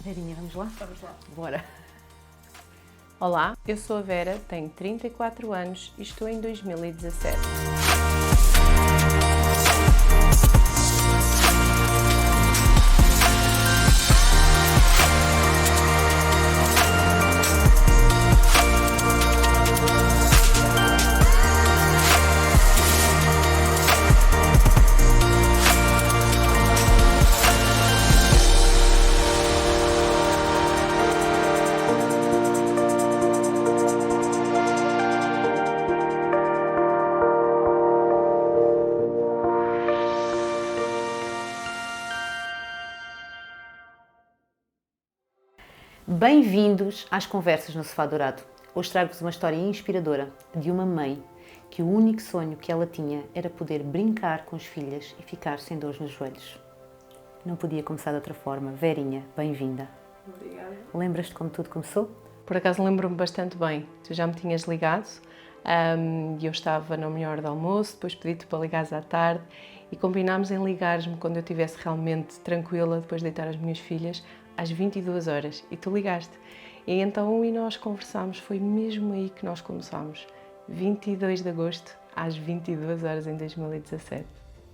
Verinha, vamos lá? Vamos lá. Bora! Olá, eu sou a Vera, tenho 34 anos e estou em 2017. Bem-vindos às Conversas no Sofá Dourado. Hoje trago-vos uma história inspiradora de uma mãe que o único sonho que ela tinha era poder brincar com as filhas e ficar sem dores nos joelhos. Não podia começar de outra forma. Verinha, bem-vinda. Obrigada. Lembras-te como tudo começou? Por acaso lembro-me bastante bem. Tu já me tinhas ligado e eu estava na minha hora de almoço, depois pedi-te para ligares à tarde e combinámos em ligares-me quando eu estivesse realmente tranquila depois de deitar as minhas filhas às 22 horas e tu ligaste. E então nós conversámos, foi mesmo aí que nós começámos. 22 de agosto às 22 horas em 2017.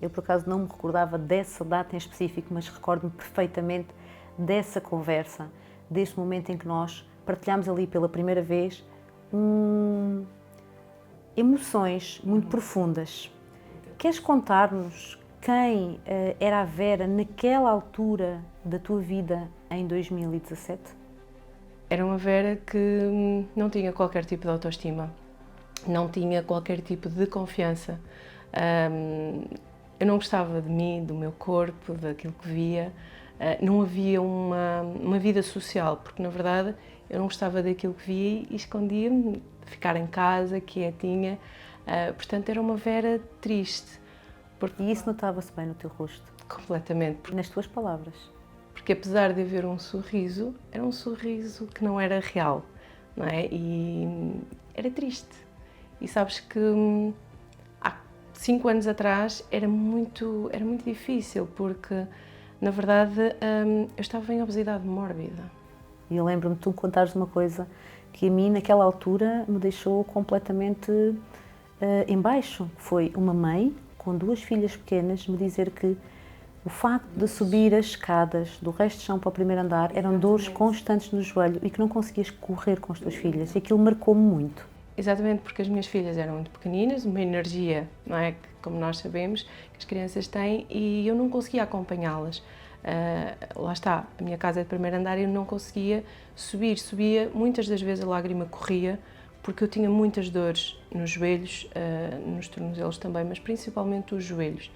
Eu, por acaso, não me recordava dessa data em específico, mas recordo-me perfeitamente dessa conversa, desse momento em que nós partilhámos ali pela primeira vez emoções muito profundas. Queres contar-nos quem era a Vera naquela altura da tua vida em 2017? Era uma Vera que não tinha qualquer tipo de autoestima, não tinha qualquer tipo de confiança. Eu não gostava de mim, do meu corpo, daquilo que via. Não havia uma vida social, porque na verdade eu não gostava daquilo que via e escondia-me de ficar em casa, quietinha. Portanto, era uma Vera triste. E isso notava-se bem no teu rosto? Completamente. Nas tuas palavras? Porque apesar de haver um sorriso, era um sorriso que não era real, não é? E era triste. E sabes que há 5 anos atrás era muito difícil, porque na verdade eu estava em obesidade mórbida. E eu lembro-me de tu contares uma coisa que a mim naquela altura me deixou completamente em baixo. Foi uma mãe com 2 filhas pequenas me dizer que o facto de subir as escadas do resto de chão para o primeiro andar eram dores constantes no joelho e que não conseguias correr com as tuas filhas. E aquilo marcou-me muito. Exatamente, porque as minhas filhas eram muito pequeninas, uma energia, não é? Como nós sabemos, que as crianças têm, e eu não conseguia acompanhá-las. Lá está, a minha casa é de primeiro andar e eu não conseguia subia, muitas das vezes a lágrima corria, porque eu tinha muitas dores nos joelhos, nos tornozelos também, mas principalmente os joelhos.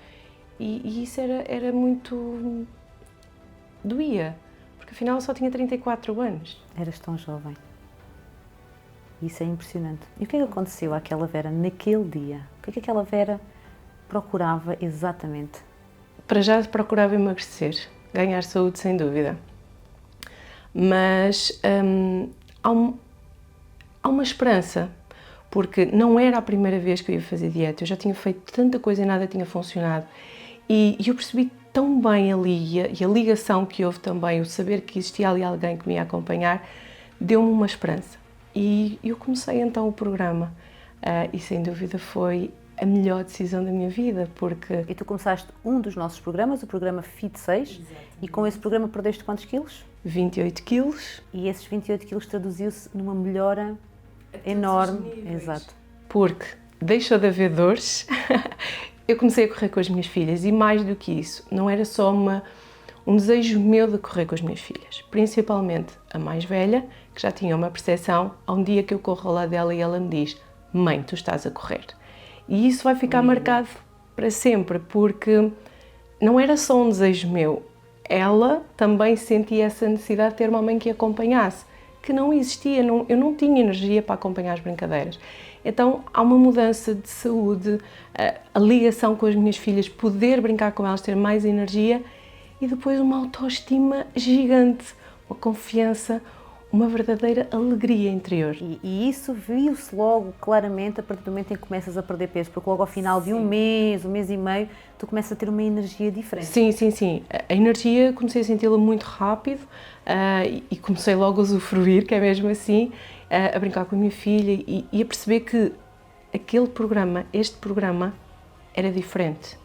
E isso era muito... doía, porque afinal eu só tinha 34 anos. Eras tão jovem. Isso é impressionante. E o que é que aconteceu àquela Vera naquele dia? O que é que aquela Vera procurava exatamente? Para já procurava emagrecer, ganhar saúde sem dúvida. Mas há uma esperança, porque não era a primeira vez que eu ia fazer dieta, eu já tinha feito tanta coisa e nada tinha funcionado. E eu percebi tão bem ali, e a ligação que houve também, o saber que existia ali alguém que me ia acompanhar, deu-me uma esperança. E eu comecei então o programa, e sem dúvida foi a melhor decisão da minha vida, porque... E tu começaste um dos nossos programas, o programa Fit 6, exatamente. E com esse programa perdeste quantos quilos? 28 quilos. E esses 28 quilos traduziu-se numa melhora enorme. Exato. Porque deixou de haver dores, eu comecei a correr com as minhas filhas e mais do que isso, não era só um desejo meu de correr com as minhas filhas, principalmente a mais velha, que já tinha uma percepção, há um dia que eu corro ao lado dela e ela me diz: mãe, tu estás a correr. E isso vai ficar marcado para sempre, porque não era só um desejo meu, ela também sentia essa necessidade de ter uma mãe que a acompanhasse, que não existia, eu não tinha energia para acompanhar as brincadeiras. Então há uma mudança de saúde, a ligação com as minhas filhas, poder brincar com elas, ter mais energia e depois uma autoestima gigante, uma confiança, uma verdadeira alegria interior. E isso viu-se logo claramente a partir do momento em que começas a perder peso, porque logo ao final de um mês e meio, tu começas a ter uma energia diferente. Sim. A energia comecei a senti-la muito rápido e comecei logo a usufruir, que é mesmo assim, a brincar com a minha filha e a perceber que este programa era diferente,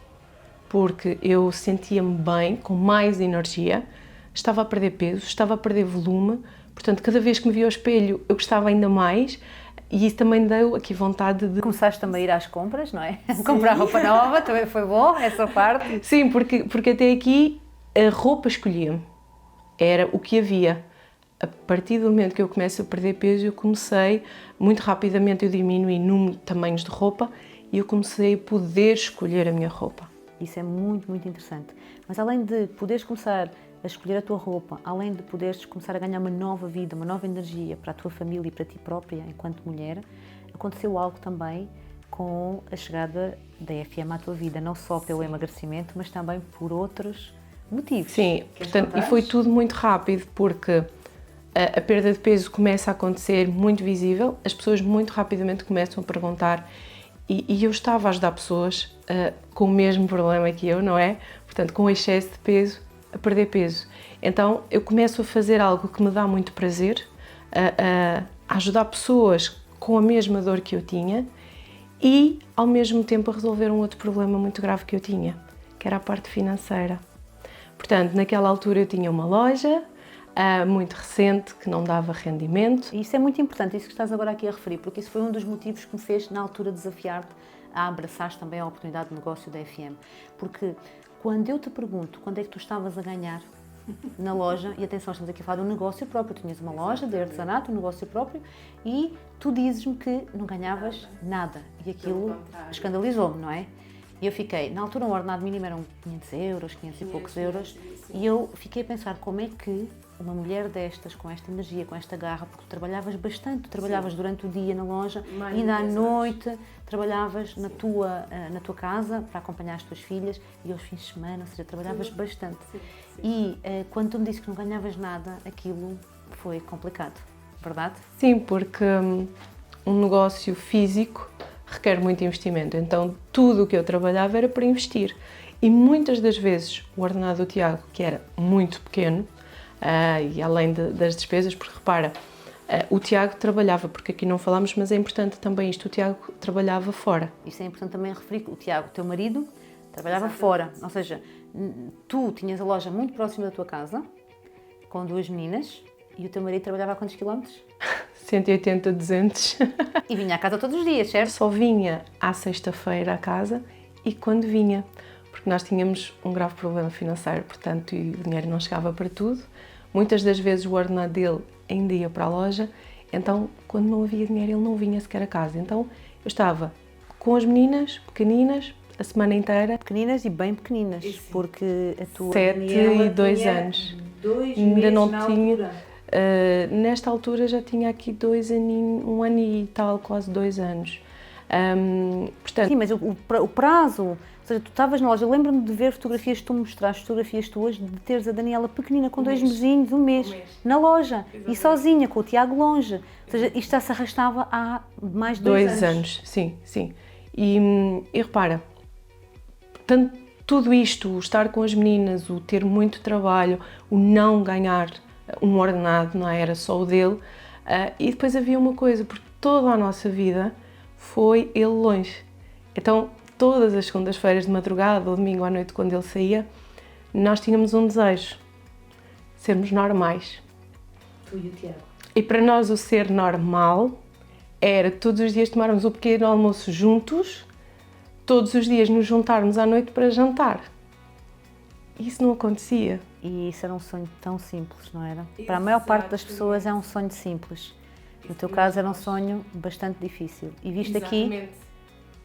porque eu sentia-me bem, com mais energia, estava a perder peso, estava a perder volume, portanto, cada vez que me via ao espelho, eu gostava ainda mais e isso também deu aqui vontade de... Começaste também a ir às compras, não é? Comprar roupa nova, também foi bom, essa parte? Sim, porque até aqui a roupa escolhia-me, era o que havia. A partir do momento que eu começo a perder peso, eu comecei, muito rapidamente eu diminui número de tamanhos de roupa e eu comecei a poder escolher a minha roupa. Isso é muito, muito interessante. Mas além de poderes começar a escolher a tua roupa, além de poderes começar a ganhar uma nova vida, uma nova energia para a tua família e para ti própria, enquanto mulher, aconteceu algo também com a chegada da FM à tua vida, não só pelo emagrecimento, mas também por outros motivos. Sim, portanto, e foi tudo muito rápido, porque a perda de peso começa a acontecer muito visível, as pessoas muito rapidamente começam a perguntar e eu estava a ajudar pessoas com o mesmo problema que eu, não é? Portanto, com excesso de peso, a perder peso. Então, eu começo a fazer algo que me dá muito prazer, a ajudar pessoas com a mesma dor que eu tinha e, ao mesmo tempo, a resolver um outro problema muito grave que eu tinha, que era a parte financeira. Portanto, naquela altura eu tinha uma loja muito recente que não dava rendimento. E isso é muito importante, isso que estás agora aqui a referir, porque isso foi um dos motivos que me fez, na altura, desafiar-te a abraçar também a oportunidade de negócio da FM. Porque quando eu te pergunto quando é que tu estavas a ganhar na loja, e atenção, estamos aqui a falar de um negócio próprio, tu tinhas uma loja de artesanato, um negócio próprio, e tu dizes-me que não ganhavas nada. E aquilo escandalizou-me, não é? E eu fiquei, na altura o ordenado mínimo eram 500 euros, 500 e poucos euros, e eu fiquei a pensar como é que uma mulher destas, com esta energia, com esta garra, porque tu trabalhavas bastante, tu trabalhavas durante o dia na loja, ainda à noite trabalhavas na tua casa para acompanhar as tuas filhas e aos fins de semana, ou seja, trabalhavas bastante. E quando tu me disse que não ganhavas nada, aquilo foi complicado, verdade? Sim, porque um negócio físico requer muito investimento, então tudo o que eu trabalhava era para investir. E muitas das vezes o ordenado do Tiago, que era muito pequeno, e além das despesas, porque repara, o Tiago trabalhava, porque aqui não falamos, mas é importante também isto, o Tiago trabalhava fora. Isso é importante também referir que o Tiago, teu marido, trabalhava fora, ou seja, tu tinhas a loja muito próxima da tua casa, com duas meninas, e o teu marido trabalhava a quantos quilómetros? 180, 200. E vinha à casa todos os dias, certo? Só vinha à sexta-feira à casa e quando vinha, porque nós tínhamos um grave problema financeiro, portanto, e o dinheiro não chegava para tudo. Muitas das vezes o ordenado dele ainda ia para a loja, então quando não havia dinheiro ele não vinha sequer a casa. Então eu estava com as meninas pequeninas a semana inteira. Pequeninas e bem pequeninas, porque a tua 7 e 2 anos. 2 ainda meses não na tinha. altura. Nesta altura já tinha aqui 2 aninhos, 1 ano e tal, quase 2 anos. Portanto, sim, mas o prazo, ou seja, tu estavas na loja, eu lembro-me de ver fotografias, tu mostraste fotografias tuas de teres a Daniela pequenina com 2 mesinhos, um mês, na loja, e sozinha, com o Tiago longe. Ou seja, isto já se arrastava há mais de 2 anos. Sim. E repara, tudo isto, o estar com as meninas, o ter muito trabalho, o não ganhar um ordenado, não era só o dele, e depois havia uma coisa, porque toda a nossa vida foi ele longe. Então, todas as segundas-feiras de madrugada ou domingo à noite, quando ele saía, nós tínhamos um desejo, sermos normais. Tu e o Tiago. E para nós o ser normal era todos os dias tomarmos o pequeno almoço juntos, todos os dias nos juntarmos à noite para jantar. Isso não acontecia. E isso era um sonho tão simples, não era? Para a maior parte das pessoas é um sonho simples. No teu caso era um sonho bastante difícil. E viste aqui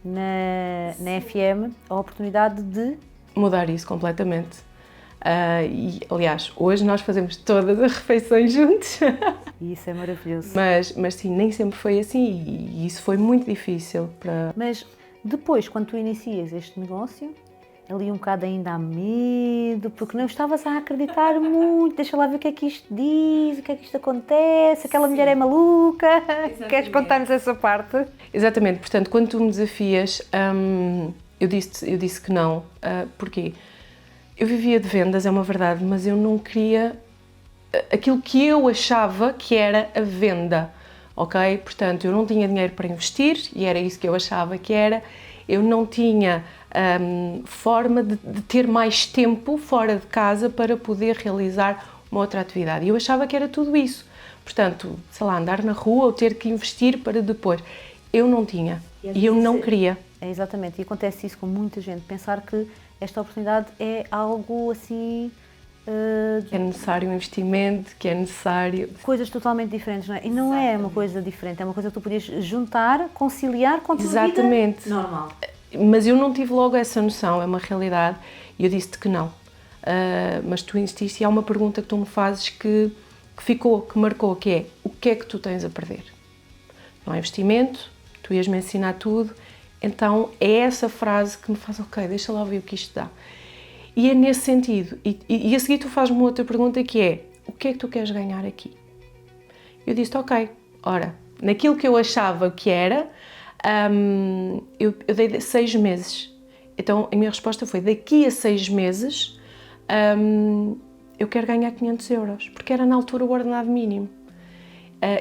na FM a oportunidade de mudar isso completamente. E, aliás, hoje nós fazemos todas as refeições juntos. E isso é maravilhoso. Mas sim, nem sempre foi assim e isso foi muito difícil para... Mas depois, quando tu inicias este negócio, ali um bocado ainda a medo, porque não estavas a acreditar muito, deixa lá ver o que é que isto diz, o que é que isto acontece, aquela mulher é maluca. Exatamente. Queres contar-nos essa parte? Exatamente, portanto, quando tu me desafias, eu disse que não. Porquê? Eu vivia de vendas, é uma verdade, mas eu não queria aquilo que eu achava que era a venda, ok? Portanto, eu não tinha dinheiro para investir e era isso que eu achava que era. Eu não tinha forma de ter mais tempo fora de casa para poder realizar uma outra atividade. E eu achava que era tudo isso. Portanto, sei lá, andar na rua ou ter que investir para depois. Eu não tinha e eu não queria. É exatamente, e acontece isso com muita gente, pensar que esta oportunidade é algo assim... que é necessário um investimento, que é necessário... Coisas totalmente diferentes, não é? E não é uma coisa diferente, é uma coisa que tu podias juntar, conciliar com a tua Exatamente. vida normal. Mas eu não tive logo essa noção, é uma realidade, e eu disse-te que não. Mas tu insististe e há uma pergunta que tu me fazes que ficou, que marcou, que é: o que é que tu tens a perder? Não há investimento, tu ias-me ensinar tudo, então é essa frase que me faz, ok, deixa lá ver o que isto dá. E é nesse sentido, e a seguir tu fazes-me outra pergunta que é: o que é que tu queres ganhar aqui? Eu disse, ok, ora, naquilo que eu achava que era, eu dei 6 meses. Então a minha resposta foi: daqui a 6 meses eu quero ganhar 500 euros, porque era na altura o ordenado mínimo.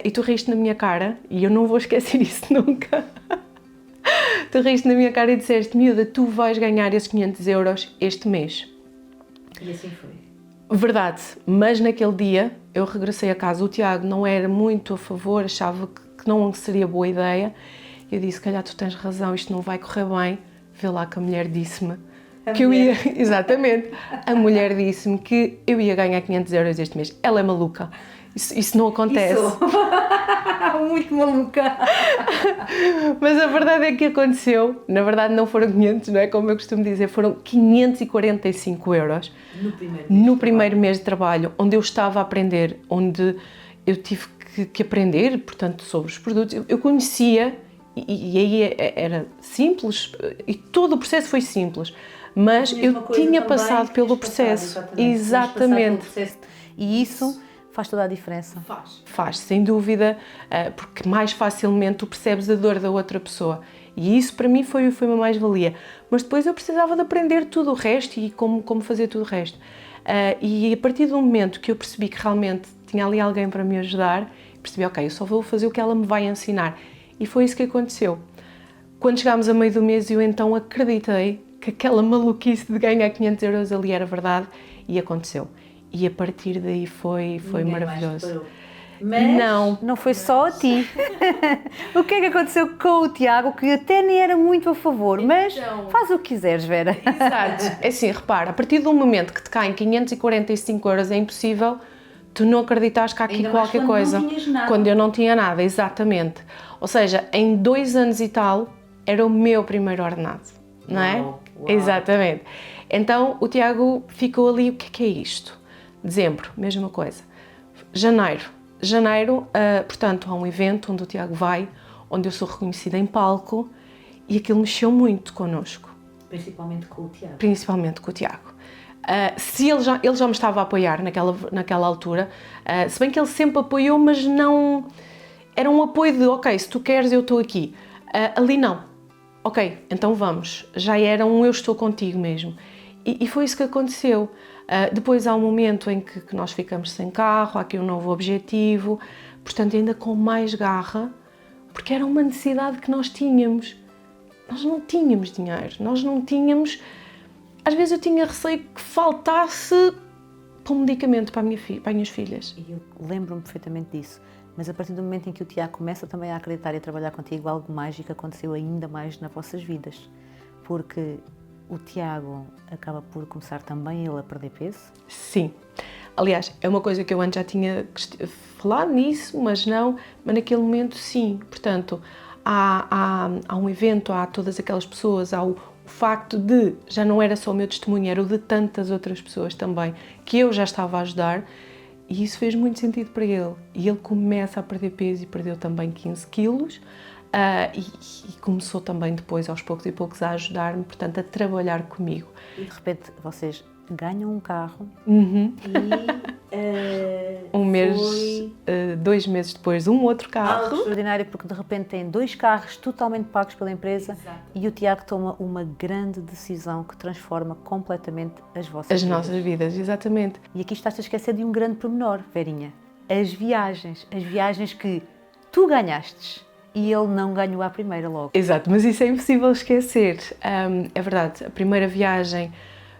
E tu riste na minha cara, e eu não vou esquecer isso nunca. Tu riste na minha cara e disseste: miúda, tu vais ganhar esses 500 euros este mês. E assim foi. Verdade, mas naquele dia eu regressei a casa, o Tiago não era muito a favor, achava que não seria boa ideia. Eu disse: se calhar tu tens razão, isto não vai correr bem. Vê lá que a mulher disse-me que eu ia... Exatamente, a mulher disse-me que eu ia ganhar 500 euros este mês. Ela é maluca, isso não acontece. Muito maluca. Mas a verdade é que aconteceu. Na verdade não foram 500, não é? Como eu costumo dizer, foram 545 euros no primeiro mês de trabalho, onde eu estava a aprender, onde eu tive que aprender, portanto, sobre os produtos. Eu conhecia, e aí era simples, e todo o processo foi simples, mas eu tinha passado pelo processo. Exatamente. E isso faz toda a diferença. Faz, sem dúvida, porque mais facilmente tu percebes a dor da outra pessoa. E isso para mim foi uma mais-valia. Mas depois eu precisava de aprender tudo o resto e como fazer tudo o resto. E a partir do momento que eu percebi que realmente tinha ali alguém para me ajudar, percebi, ok, eu só vou fazer o que ela me vai ensinar. E foi isso que aconteceu. Quando chegámos a meio do mês, eu então acreditei que aquela maluquice de ganhar 500 euros ali era verdade, e aconteceu. E a partir daí foi maravilhoso. Mas não foi só a ti. O que é que aconteceu com o Tiago, que até nem era muito a favor, mas faz o que quiseres, Vera. Exato. É assim, repara, a partir do momento que te caem 545 euros é impossível tu não acreditares que há aqui ainda qualquer coisa. Não tinhas nada. Quando eu não tinha nada, exatamente. Ou seja, em 2 anos e tal, era o meu primeiro ordenado, não é? Uau. Exatamente. Então o Tiago ficou ali, o que é isto? Dezembro, mesma coisa. Janeiro, portanto, há um evento onde o Tiago vai, onde eu sou reconhecida em palco, e aquilo mexeu muito connosco. Principalmente com o Tiago. Principalmente com o Tiago. Se ele já me estava a apoiar naquela altura, se bem que ele sempre apoiou, mas não... Era um apoio de, ok, se tu queres eu estou aqui. Ali não. Ok, então vamos. Já era um eu estou contigo mesmo. E foi isso que aconteceu. Depois há um momento em que nós ficamos sem carro, há aqui um novo objetivo, portanto ainda com mais garra, porque era uma necessidade que nós tínhamos. Nós não tínhamos dinheiro, nós não tínhamos... Às vezes eu tinha receio que faltasse para um medicamento para as minhas filhas. E eu lembro-me perfeitamente disso. Mas a partir do momento em que o Tiago começa também a acreditar e a trabalhar contigo, algo mágico aconteceu ainda mais nas vossas vidas. Porque o Tiago acaba por começar também ele a perder peso. Sim. Aliás, é uma coisa que eu antes já tinha falado nisso, mas naquele momento sim. Portanto, há um evento, há todas aquelas pessoas, há o facto de, já não era só o meu testemunho, era o de tantas outras pessoas também, que eu já estava a ajudar, e isso fez muito sentido para ele. E ele começa a perder peso e perdeu também 15 quilos, e começou também depois, aos poucos e poucos, a ajudar-me, portanto, a trabalhar comigo. E de repente vocês ganham um carro Uhum. e Um mês, foi 2 meses depois, um outro algo carro. extraordinário, porque de repente têm 2 carros totalmente pagos pela empresa. Exato. E o Tiago toma uma grande decisão que transforma completamente as vossas As vidas. nossas vidas, exatamente. E aqui estás a esquecer de um grande pormenor, Verinha. As viagens que tu ganhastes e ele não ganhou à primeira logo. Exato, mas isso é impossível esquecer. É verdade, a primeira viagem...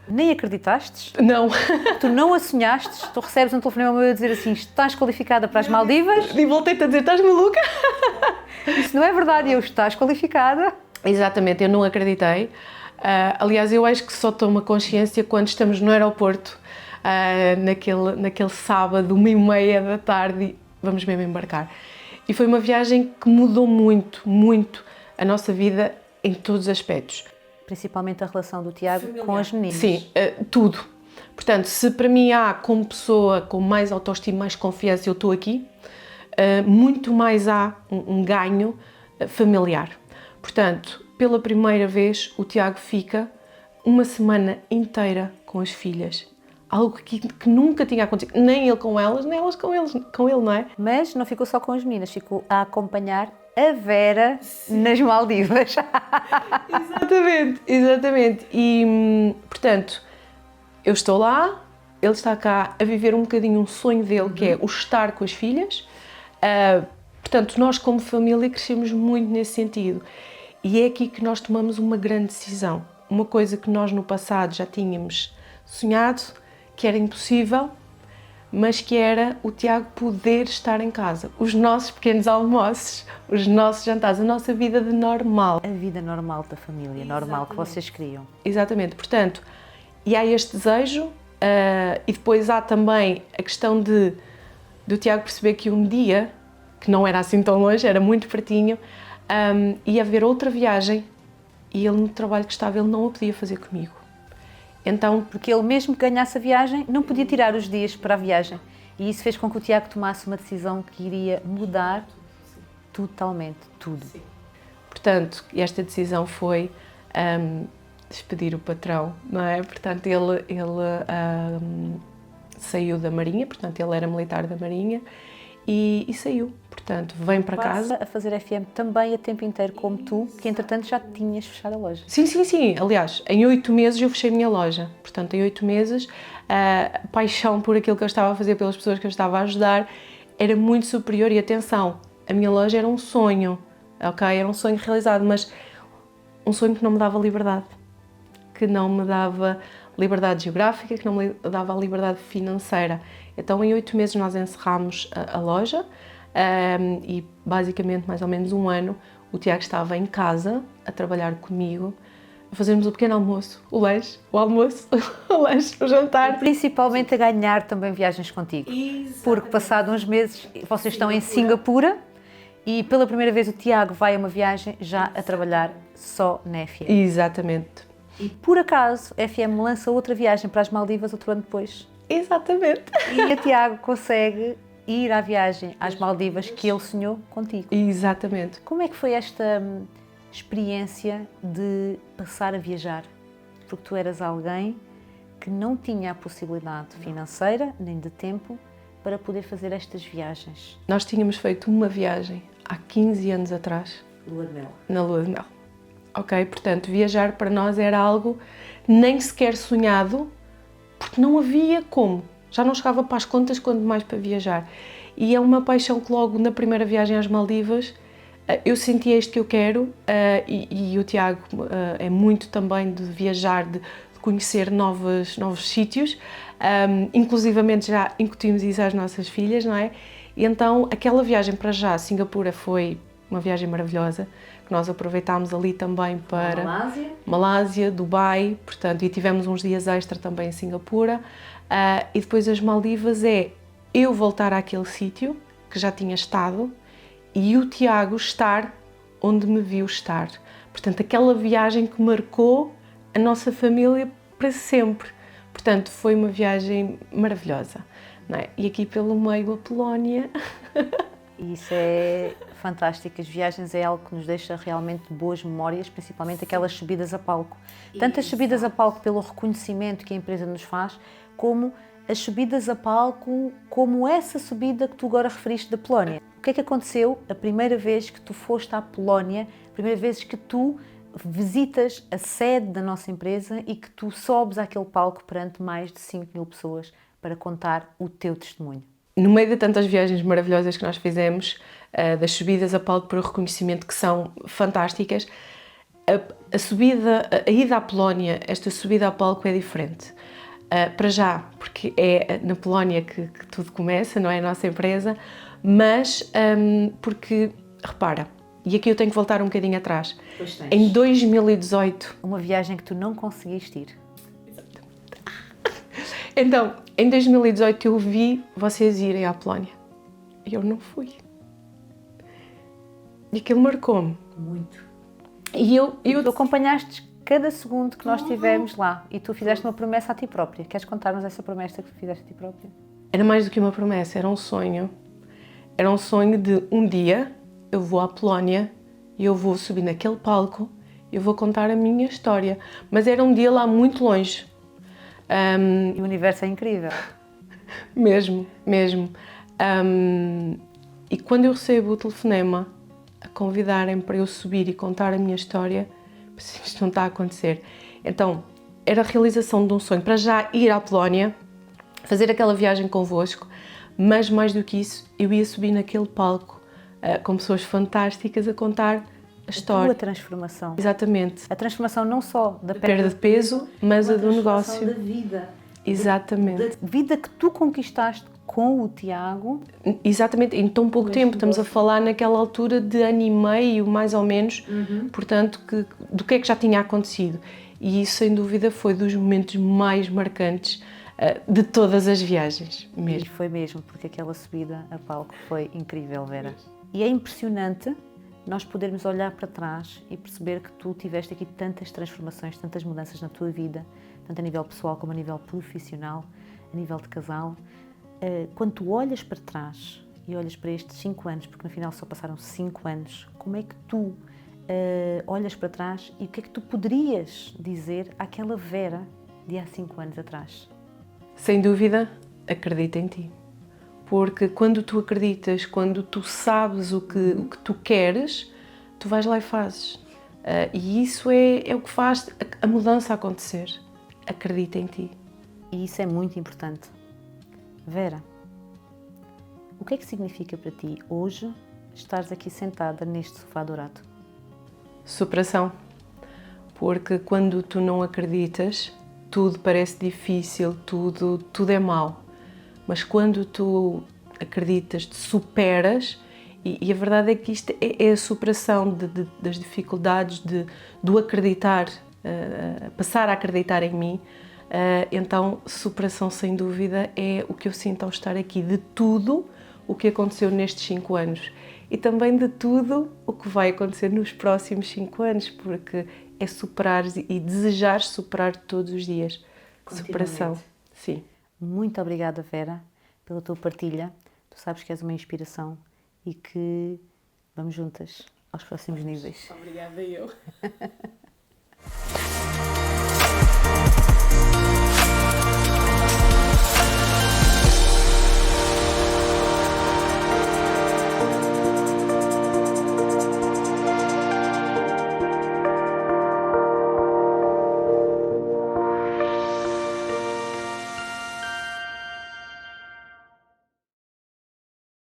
Nem acreditastes, Não, tu não a sonhastes, tu recebes um telefonema meu a dizer assim, estás qualificada para as Maldivas, e voltei-te a dizer, estás maluca? isso não é verdade, eu estás qualificada. Exatamente, eu não acreditei. Aliás, eu acho que só tomo a consciência quando estamos no aeroporto, naquele sábado, 1h30 da tarde, vamos mesmo embarcar. E foi uma viagem que mudou muito, muito a nossa vida em todos os aspectos. Principalmente a relação do Tiago com as meninas. Sim, tudo. Portanto, se para mim há, como pessoa com mais autoestima, mais confiança, eu estou aqui, muito mais há um ganho familiar. Portanto, pela primeira vez, o Tiago fica uma semana inteira com as filhas. Algo que nunca tinha acontecido, nem ele com elas, nem elas com ele, não é? Mas não ficou só com as meninas, ficou a acompanhar a Vera nas Maldivas. Exatamente. E, portanto, eu estou lá, ele está cá a viver um bocadinho um sonho dele, que é o estar com as filhas. Portanto, nós como família crescemos muito nesse sentido. E é aqui que nós tomamos uma grande decisão. Uma coisa que nós no passado já tínhamos sonhado, que era impossível, mas que era o Tiago poder estar em casa. Os nossos pequenos almoços, os nossos jantares, a nossa vida de normal. A vida normal da família, normal que vocês criam. Exatamente, portanto, e há este desejo, e depois há também a questão do Tiago perceber que um dia, que não era assim tão longe, era muito pertinho, ia haver outra viagem e ele no trabalho que estava, ele não a podia fazer comigo. Então, porque ele mesmo que ganhasse a viagem, não podia tirar os dias para a viagem. E isso fez com que o Tiago tomasse uma decisão que iria mudar totalmente tudo. Sim. Portanto, esta decisão foi despedir o patrão, não é? Portanto, ele saiu da Marinha, portanto, ele era militar da Marinha e saiu. Portanto, vem para casa. A fazer FM também a tempo inteiro, como tu, que entretanto já tinhas fechado a loja. Sim. Aliás, em 8 meses eu fechei a minha loja. Portanto, em 8 meses, a paixão por aquilo que eu estava a fazer, pelas pessoas que eu estava a ajudar, era muito superior. E atenção, a minha loja era um sonho, ok? Era um sonho realizado, mas um sonho que não me dava liberdade. Que não me dava liberdade geográfica, que não me dava a liberdade financeira. Então, em 8 meses nós encerrámos a loja. E basicamente mais ou menos um ano o Tiago estava em casa a trabalhar comigo, a fazermos o pequeno almoço, o lanche, o almoço, o lanche, o jantar. E principalmente a ganhar também viagens contigo. Exatamente. Porque passados uns meses vocês estão em Singapura e pela primeira vez o Tiago vai a uma viagem já a trabalhar só na FM. Exatamente. E por acaso a FM lança outra viagem para as Maldivas outro ano depois. Exatamente. E o Tiago consegue ir à viagem às Maldivas que ele sonhou contigo. Exatamente. Como é que foi esta experiência de passar a viajar? Porque tu eras alguém que não tinha a possibilidade financeira nem de tempo para poder fazer estas viagens. Nós tínhamos feito uma viagem há 15 anos atrás. Lua de mel. Na lua de mel. Ok? Portanto, viajar para nós era algo nem sequer sonhado, porque não havia como. Já não chegava para as contas, quanto mais para viajar. E é uma paixão que logo na primeira viagem às Maldivas eu senti isto que eu quero e o Tiago é muito também de viajar, de conhecer novos sítios. Inclusivamente já incutimos isso às nossas filhas, não é? E então aquela viagem para já, Singapura, foi uma viagem maravilhosa, que nós aproveitámos ali também para Malásia, Dubai, portanto, e tivemos uns dias extra também em Singapura. E depois as Maldivas é eu voltar àquele sítio que já tinha estado e o Tiago estar onde me viu estar. Portanto, aquela viagem que marcou a nossa família para sempre. Portanto, foi uma viagem maravilhosa, não é? E aqui pelo meio a Polónia. E isso é fantástico. As viagens é algo que nos deixa realmente boas memórias, principalmente aquelas subidas a palco. Tanto as subidas a palco pelo reconhecimento que a empresa nos faz, como as subidas a palco, como essa subida que tu agora referiste da Polónia. O que é que aconteceu a primeira vez que tu foste à Polónia, a primeira vez que tu visitas a sede da nossa empresa e que tu sobes àquele palco perante mais de 5.000 pessoas para contar o teu testemunho? No meio de tantas viagens maravilhosas que nós fizemos, das subidas a palco para o reconhecimento que são fantásticas, a ida à Polónia, esta subida a palco é diferente. Para já, porque é na Polónia que tudo começa, não é a nossa empresa, mas porque, repara, e aqui eu tenho que voltar um bocadinho atrás. Em 2018... Uma viagem que tu não conseguiste ir. Então, em 2018 eu vi vocês irem à Polónia e eu não fui. E aquilo marcou-me. Muito. E tu acompanhaste cada segundo que nós estivemos lá e tu fizeste uma promessa a ti própria. Queres contar-nos essa promessa que tu fizeste a ti própria? Era mais do que uma promessa, era um sonho. Era um sonho de um dia eu vou à Polónia e eu vou subir naquele palco e eu vou contar a minha história. Mas era um dia lá muito longe. E o universo é incrível. Mesmo. E quando eu recebo o telefonema a convidarem para eu subir e contar a minha história, isto não está a acontecer. Então, era a realização de um sonho, para já ir à Polónia, fazer aquela viagem convosco, mas mais do que isso, eu ia subir naquele palco com pessoas fantásticas a contar a história. A tua transformação. Exatamente. A transformação não só da perda de peso, mas a do negócio. Da vida. Exatamente. Da vida que tu conquistaste com o Tiago. Exatamente, em tão pouco tempo. Estamos a falar naquela altura de ano e meio, mais ou menos, portanto, do que é que já tinha acontecido. E isso, sem dúvida, foi dos momentos mais marcantes de todas as viagens, mesmo. E foi mesmo, porque aquela subida a palco foi incrível, Vera. E é impressionante nós podermos olhar para trás e perceber que tu tiveste aqui tantas transformações, tantas mudanças na tua vida, tanto a nível pessoal como a nível profissional, a nível de casal. Quando tu olhas para trás e olhas para estes 5 anos, porque no final só passaram 5 anos, como é que tu olhas para trás e o que é que tu poderias dizer àquela Vera de há 5 anos atrás? Sem dúvida, acredita em ti. Porque quando tu acreditas, quando tu sabes o que tu queres, tu vais lá e fazes. E isso é o que faz a mudança acontecer. Acredita em ti. E isso é muito importante. Vera, o que é que significa para ti hoje estares aqui sentada neste sofá dourado? Superação. Porque quando tu não acreditas, tudo parece difícil, tudo é mau. Mas quando tu acreditas, te superas, e a verdade é que isto é a superação das dificuldades, do acreditar, passar a acreditar em mim. Então, superação sem dúvida é o que eu sinto ao estar aqui, de tudo o que aconteceu nestes 5 anos e também de tudo o que vai acontecer nos próximos 5 anos, porque é superar e desejar superar todos os dias. Superação, sim. Muito obrigada, Vera, pela tua partilha. Tu sabes que és uma inspiração e que vamos juntas aos próximos níveis. Obrigada, eu.